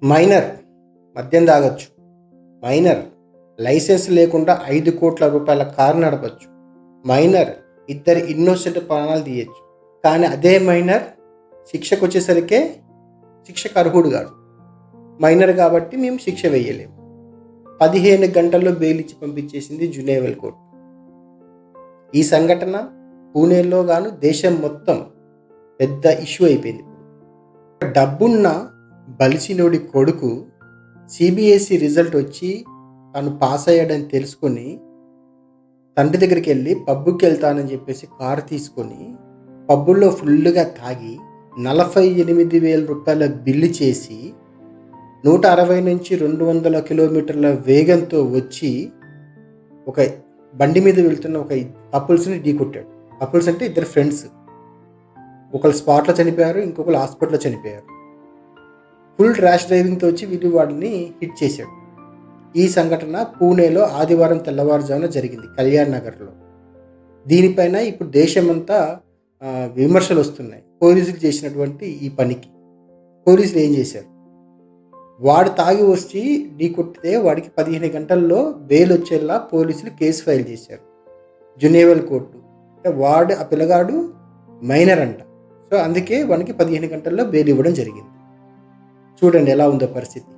Minor మద్యం తాగొచ్చు. Minor licence లేకుండా 5 కోట్ల రూపాయల కారు నడపచ్చు. మైనర్ ఇద్దరు ఇన్నోసెంట్ ప్రాణాలు తీయచ్చు. కానీ అదే మైనర్ శిక్షకు వచ్చేసరికే శిక్షకు అర్హుడు కాదు. మైనర్ కాబట్టి మేము శిక్ష వేయలేము. 15 గంటల్లో బెయిల్ ఇచ్చి పంపించేసింది జునేవల్ కోర్టు. ఈ సంఘటన పూణేలో గాను దేశం మొత్తం పెద్ద ఇష్యూ అయిపోయింది. డబ్బున్న బలిసినోడి కొడుకు సిబిఎస్ఈ రిజల్ట్ వచ్చి తను పాస్ అయ్యాడని తెలుసుకొని తండ్రి దగ్గరికి వెళ్ళి పబ్బుకి వెళ్తానని చెప్పేసి కారు తీసుకొని పబ్బుల్లో ఫుల్గా తాగి 48,000 రూపాయల బిల్లు చేసి 160 నుంచి 200 కిలోమీటర్ల వేగంతో వచ్చి ఒక బండి మీద వెళ్తున్న ఒక కపుల్స్ని ఢీకొట్టాడు. కపుల్స్ అంటే ఇద్దరు ఫ్రెండ్స్. ఒకళ్ళు స్పాట్లో చనిపోయారు, ఇంకొకరు హాస్పిటల్లో చనిపోయారు. ఫుల్ ర్యాష్ డ్రైవింగ్తో వచ్చి వీళ్ళు వాడిని హిట్ చేశాడు. ఈ సంఘటన పూణేలో ఆదివారం తెల్లవారుజామున జరిగింది, కళ్యాణ్ నగర్లో. దీనిపైన ఇప్పుడు దేశమంతా విమర్శలు వస్తున్నాయి పోలీసులు చేసినటువంటి ఈ పనికి. పోలీసులు ఏం చేశారు? వాడు తాగి వచ్చి ఢీకొట్టితే వాడికి 15 గంటల్లో బెయిల్ వచ్చేలా పోలీసులు కేసు ఫైల్ చేశారు జునేవల్ కోర్టు. వాడు ఆ పిల్లగాడు మైనర్ అంట. సో అందుకే వానికి 15 గంటల్లో బెయిల్ ఇవ్వడం జరిగింది. చూడండి ఎలా ఉందో పరిస్థితి.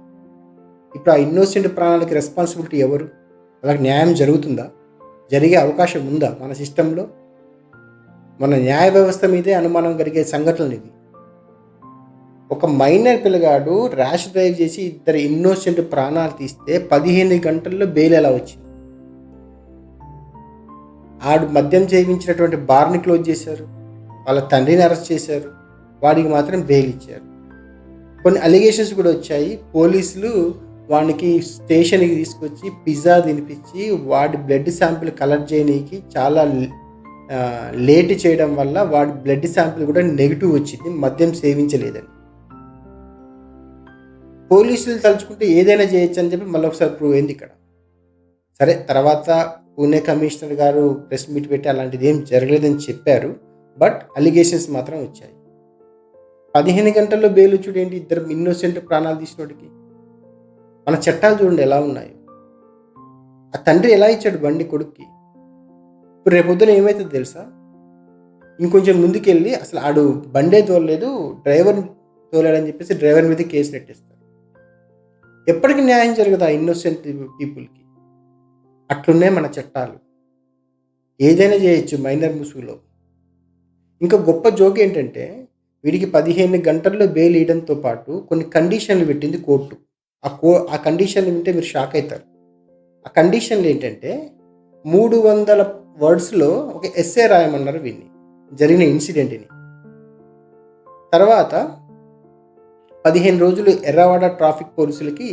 ఇప్పుడు ఆ ఇన్నోసెంట్ ప్రాణాలకి రెస్పాన్సిబిలిటీ ఎవరు? వాళ్ళకి న్యాయం జరుగుతుందా? జరిగే అవకాశం ఉందా మన సిస్టంలో? మన న్యాయ వ్యవస్థ మీదే అనుమానం కలిగే సంఘటనలు ఇవి. ఒక మైనర్ పిల్లగాడు ర్యాష్ డ్రైవ్ చేసి ఇద్దరు ఇన్నోసెంట్ ప్రాణాలు తీస్తే 15 గంటల్లో బెయిల్ ఎలా వచ్చింది? ఆడు మద్యం సేవించినటువంటి బార్ని క్లోజ్ చేశారు, వాళ్ళ తండ్రిని అరెస్ట్ చేశారు, వాడికి మాత్రం బెయిల్ ఇచ్చారు. కొన్ని అలిగేషన్స్ కూడా వచ్చాయి. పోలీసులు వాడికి స్టేషన్కి తీసుకొచ్చి పిజ్జా తినిపించి వాడి బ్లడ్ శాంపిల్ కలెక్ట్ చేయడానికి చాలా లేట్ చేయడం వల్ల వాడి బ్లడ్ శాంపిల్ కూడా నెగిటివ్ వచ్చింది, మద్యం సేవించలేదని. పోలీసులు తలుచుకుంటే ఏదైనా చేయొచ్చు అని చెప్పి మళ్ళీ ఒకసారి ప్రూవ్ అయింది ఇక్కడ. సరే, తర్వాత పూణే కమిషనర్ గారు ప్రెస్ మీట్ పెట్టి అలాంటిది ఏం జరగలేదని చెప్పారు. బట్ అలిగేషన్స్ మాత్రం వచ్చాయి. 15 గంటల్లో బెయిల్ వచ్చుడు ఏంటి? ఇద్దరు ఇన్నోసెంట్ ప్రాణాలు తీసినోడికి. మన చట్టాలు చూడండి ఎలా ఉన్నాయో. ఆ తండ్రి ఎలా ఇచ్చాడు బండి కొడుక్కి? ఇప్పుడు రేపొద్దున ఏమవుతుంది తెలుసా? ఇంకొంచెం ముందుకెళ్ళి అసలు ఆడు బండే తోలలేదు, డ్రైవర్ తోలాడని చెప్పేసి డ్రైవర్ మీద కేసు నెట్టేస్తారు. ఎప్పటికీ న్యాయం జరగదు ఆ ఇన్నోసెంట్ పీపుల్కి. అట్లున్నాయి మన చట్టాలు. ఏదైనా చేయొచ్చు మైనర్ ముసుగులో. ఇంకా గొప్ప జోక్ ఏంటంటే వీడికి 15 గంటల్లో బెయిల్ ఇవ్వడంతో పాటు కొన్ని కండిషన్లు పెట్టింది కోర్టు. ఆ కండిషన్లు వింటే మీరు షాక్ అవుతారు. ఆ కండిషన్లు ఏంటంటే 300 వర్డ్స్లో ఒక ఎస్సే రాయమన్నారు వీడిని, జరిగిన ఇన్సిడెంట్ని. తర్వాత 15 రోజులు ఎర్రవాడ ట్రాఫిక్ పోలీసులకి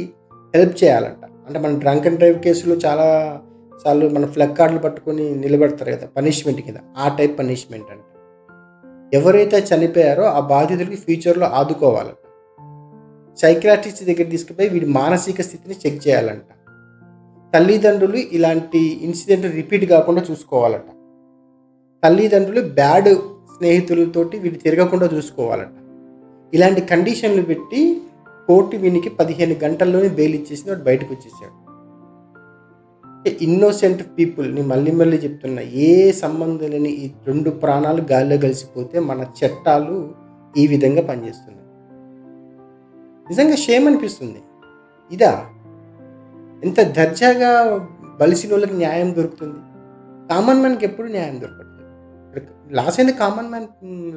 హెల్ప్ చేయాలంట. అంటే మన డ్రంక్ అండ్ డ్రైవ్ కేసులో చాలా సార్లు మన ఫ్లగ్ కార్డులు పట్టుకొని నిలబెడతారు కదా పనిష్మెంట్ కింద, ఆ టైప్ పనిష్మెంట్ అంట. ఎవరైతే చనిపోయారో ఆ బాధితులకి ఫ్యూచర్లో ఆదుకోవాలంట. సైకియాట్రిస్ట్ దగ్గర తీసుకుపోయి వీడి మానసిక స్థితిని చెక్ చేయాలంట. తల్లిదండ్రులు ఇలాంటి ఇన్సిడెంట్ రిపీట్ కాకుండా చూసుకోవాలట. తల్లిదండ్రులు బ్యాడ్ స్నేహితులతోటి వీడు తిరగకుండా చూసుకోవాలట. ఇలాంటి కండిషన్లు పెట్టి కోర్టు వీనికి 15 గంటల్లోనే బెయిల్ ఇచ్చేసి వాడు బయటకు వచ్చేసాడు. ఇన్నోసెంట్ పీపుల్ని మళ్ళీ చెప్తున్నా, ఏ సంబంధం లేని ఈ 2 ప్రాణాలు గాల్లో కలిసిపోతే మన చట్టాలు ఈ విధంగా పనిచేస్తున్నాయి. నిజంగా షేమ్ అనిపిస్తుంది. ఇదా ఎంత దర్జాగా బలిసిన వాళ్ళకి న్యాయం దొరుకుతుంది? కామన్ మ్యాన్కి ఎప్పుడు న్యాయం దొరకట్లేదు. లాస్ అయిన కామన్ మ్యాన్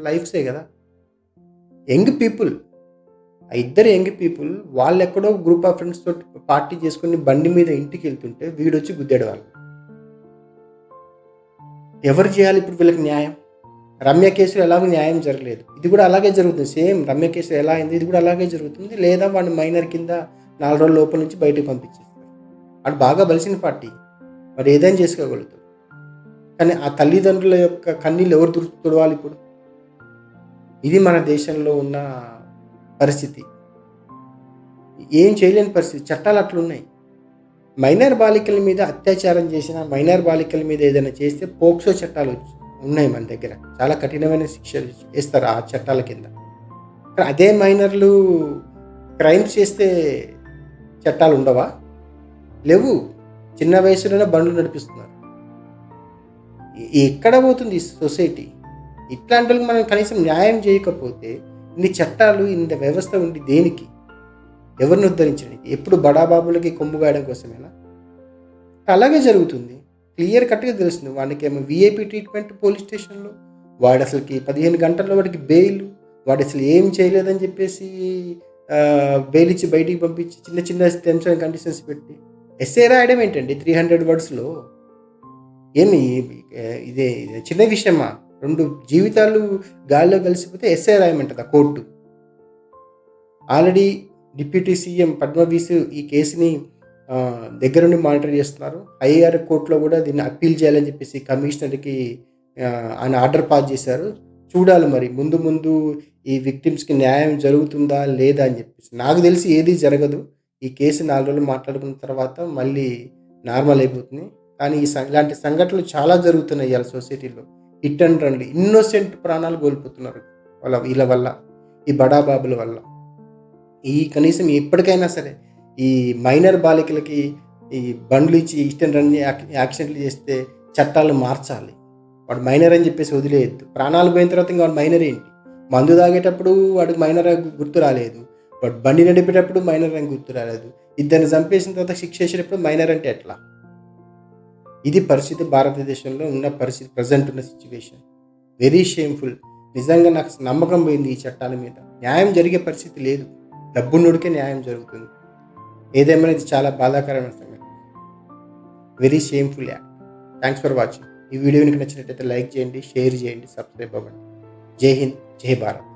లైఫ్సే కదా. యంగ్ పీపుల్, ఆ ఇద్దరు యంగ్ పీపుల్ వాళ్ళు ఎక్కడో గ్రూప్ ఆఫ్ ఫ్రెండ్స్ తోటి పార్టీ చేసుకుని బండి మీద ఇంటికి వెళ్తుంటే వీడొచ్చి గుద్దాడు వాళ్ళు. ఎవరు చేయాలి ఇప్పుడు వీళ్ళకి న్యాయం? రమ్య కేసులో ఎలాగో న్యాయం జరగలేదు, ఇది కూడా అలాగే జరుగుతుంది. సేమ్ రమ్య కేసులో ఎలా అయింది ఇది కూడా అలాగే జరుగుతుంది. లేదా వాడిని మైనర్ కింద 4 రోజుల లోపల నుంచి బయటకు పంపించేస్తారు. వాడు బాగా బలిసిన పార్టీ, వాడు ఏదైనా చేసుకోగలుగుతాడు. కానీ ఆ తల్లిదండ్రుల యొక్క కన్నీళ్ళు ఎవరు తుడవాలి ఇప్పుడు? ఇది మన దేశంలో ఉన్న పరిస్థితి. ఏం చేయలేని పరిస్థితి. చట్టాలు అట్లున్నాయి. మైనర్ బాలికల మీద అత్యాచారం చేసిన, మైనర్ బాలికల మీద ఏదైనా చేస్తే పోక్సో చట్టాలు ఉన్నాయి మన దగ్గర. చాలా కఠినమైన శిక్షలు వేస్తారు ఆ చట్టాల కింద. కానీ అదే మైనర్లు క్రైమ్స్ చేస్తే చట్టాలు ఉండవా? లేవు. చిన్న వయసులోనే బండ్లు నడిపిస్తున్నారు. ఎక్కడ పోతుంది ఈ సొసైటీ? ఇట్లాంటి వాళ్ళకి మనం కనీసం న్యాయం చేయకపోతే ఇన్ని చట్టాలు, ఇంత వ్యవస్థ ఉండి దేనికి? ఎవరిని ఉద్ధరించడానికి? ఎప్పుడు బడాబాబులకి కొమ్ము గాయడం కోసమేనా? అలాగే జరుగుతుంది. క్లియర్ కట్గా తెలుస్తుంది. వాడికేమో వీఐపీ ట్రీట్మెంట్ పోలీస్ స్టేషన్లో, వాడు అసలుకి 15 గంటల్లో వాడికి బెయిల్, వాడు అసలు ఏం చేయలేదని చెప్పేసి బెయిల్ ఇచ్చి బయటికి పంపించి చిన్న చిన్న టర్మ్స్ అండ్ కండిషన్స్ పెట్టి ఎస్ఏ రాయడం ఏంటండి 300 వర్డ్స్లో? ఏమి ఇదే చిన్న విషయమా? 2 జీవితాలు గాల్లో కలిసిపోతే ఎస్ఏ రాయమంటదా court? Already deputy CM Fadnavis ఈ కేసుని దగ్గరుండి మానిటర్ చేస్తున్నారు. హైయర్ కోర్టులో కూడా దీన్ని అప్పీల్ చేయాలని చెప్పేసి కమిషనర్కి ఆయన ఆర్డర్ పాస్ చేశారు. చూడాలి మరి ముందు ముందు ఈ విక్టిమ్స్కి న్యాయం జరుగుతుందా లేదా అని చెప్పేసి. నాకు తెలిసి ఏది జరగదు. ఈ కేసు 4 రోజులు మాట్లాడుకున్న తర్వాత మళ్ళీ నార్మల్ అయిపోతుంది. కానీ ఇలాంటి సంఘటనలు చాలా జరుగుతున్నాయి ఇవాళ సొసైటీలో. హిట్ అండ్ రన్లు, ఇన్నోసెంట్ ప్రాణాలు కోల్పోతున్నారు వీళ్ళ వల్ల, ఈ బడాబాబుల వల్ల. ఈ కనీసం ఎప్పటికైనా సరే ఈ మైనర్ బాలికలకి ఈ బండ్లు ఇచ్చి హిట్ అండ్ రన్ యాక్సిడెంట్లు చేస్తే చట్టాలు మార్చాలి. వాడు మైనర్ అని చెప్పేసి వదిలేయద్దు. ప్రాణాలు పోయిన తర్వాత ఇంకా వాడు మైనర్ ఏంటి? మందు తాగేటప్పుడు వాడికి మైనర్ గుర్తు రాలేదు, వాడు బండి నడిపేటప్పుడు మైనర్ అని గుర్తు రాలేదు, ఇద్దరిని చంపేసిన తర్వాత శిక్ష చేసేటప్పుడు మైనర్ అంటే ఎట్లా? ఇది పరిస్థితి. భారతదేశంలో ఉన్న పరిస్థితి, ప్రజెంట్ ఉన్న సిచ్యువేషన్ వెరీ షేమ్ఫుల్. నిజంగా నాకు నమ్మకం పోయింది ఈ చట్టాల మీద. న్యాయం జరిగే పరిస్థితి లేదు. డబ్బున్నోడికే న్యాయం జరుగుతుంది. ఏదేమైనా ఇది చాలా బాధాకరమైన సంగతి. Very shameful act. Thanks for watching. ఈ వీడియో మీకు నచ్చినట్లయితే లైక్ చేయండి, షేర్ చేయండి, సబ్స్క్రైబ్ అవ్వండి. జై హింద్, జై భారత్.